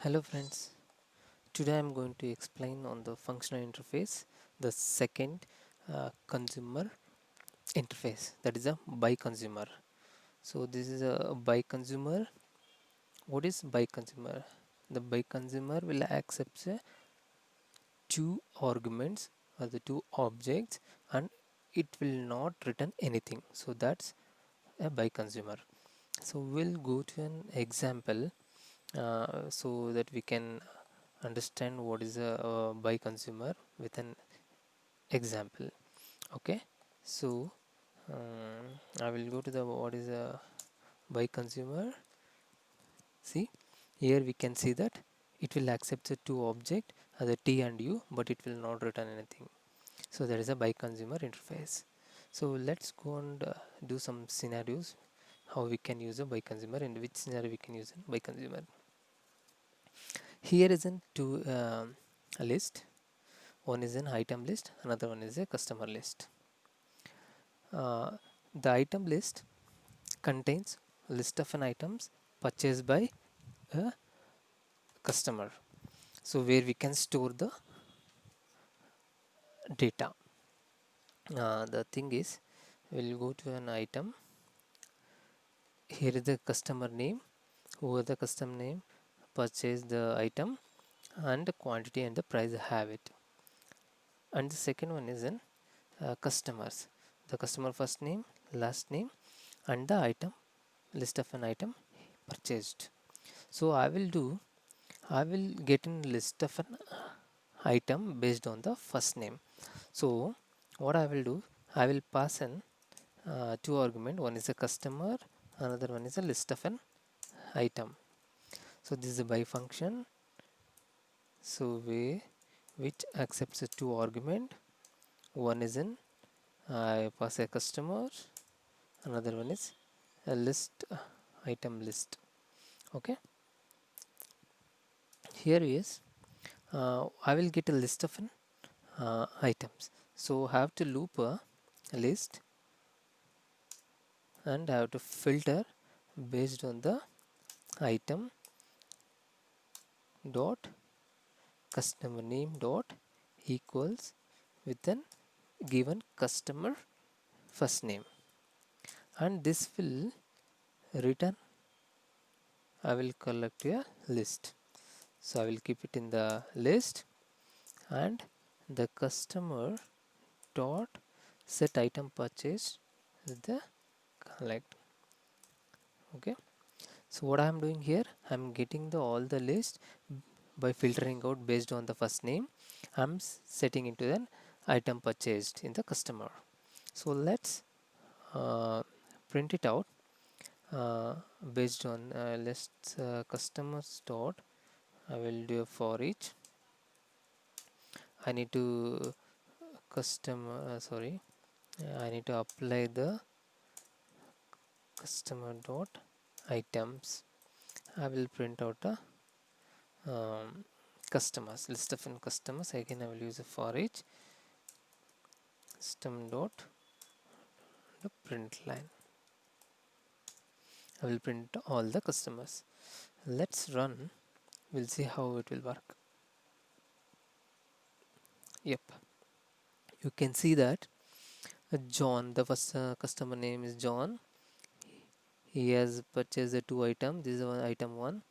Hello friends, today I am going to explain on the functional interface the second consumer interface, that is a by consumer. So this is a by consumer. What is by consumer? The by consumer will accept two arguments or the two objects and it will not return anything. So that's a by consumer. So we'll go to an example so that we can understand what is a by consumer with an example. Okay, so I will go to the what is a by consumer. See, here we can see that it will accept the two object the T and U, but it will not return anything. So there is a by consumer interface. So let's go and do some scenarios how we can use a by consumer and which scenario we can use a by consumer. Here is an two a list. One is an item list, another one is a customer list. The item list contains list of an items purchased by a customer. So where we can store the data. The thing is, we'll go to an item. Here is the customer name, who the customer name purchased the item, and the quantity and the price have it. And the second one is in customers. The customer first name, last name, and the item list of an item purchased. So I will get in list of an item based on the first name. So what I will do, I will pass in two argument. One is a customer, another one is a list of an item. So this is a by function. So which accepts a two argument. One is in I pass a customer, another one is a list item list. Okay, here is I will get a list of an items. So I have to loop a list and I have to filter based on the item dot customer name dot equals with an given customer first name, and this will return I will collect a list. So I will keep it in the list and the customer dot set item purchased with the collect. Okay, so what I am doing here, I am getting the all the list by filtering out based on the first name. I am setting into an item purchased in the customer. So let's uh, print it out based on list customers dot I will do a for each. I need to I need to apply the customer dot items. I will print out a customers list of customers. Again I will use a for each system dot the print line. I will print all the customers. Let's run. We'll see how it will work. Yep, you can see that John, the first customer name is John. He has purchased the two items. This is one item 1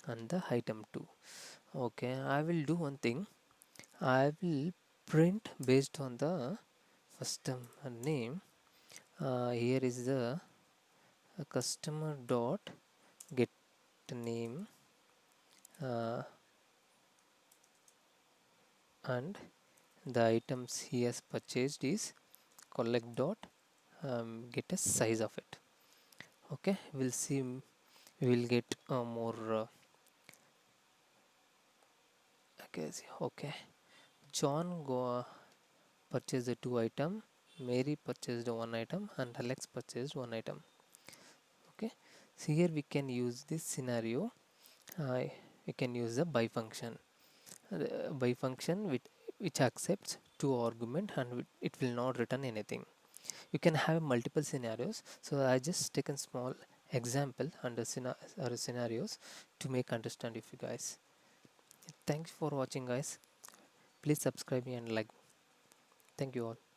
and the item 2. Okay, I will do one thing. I will print based on the first name. Here is the customer dot get name and the items he has purchased is collect dot get a size of it. Okay, we'll see, we will get more okay. John go purchased the two item, Mary purchased one item, and Alex purchased one item. Okay, so here we can use this scenario. We can use the by function. By function which accepts two argument and it will not return anything. You can have multiple scenarios. So I just taken small example and scenarios to make understand if you guys. Thanks for watching guys. Please subscribe me and like. Thank you all.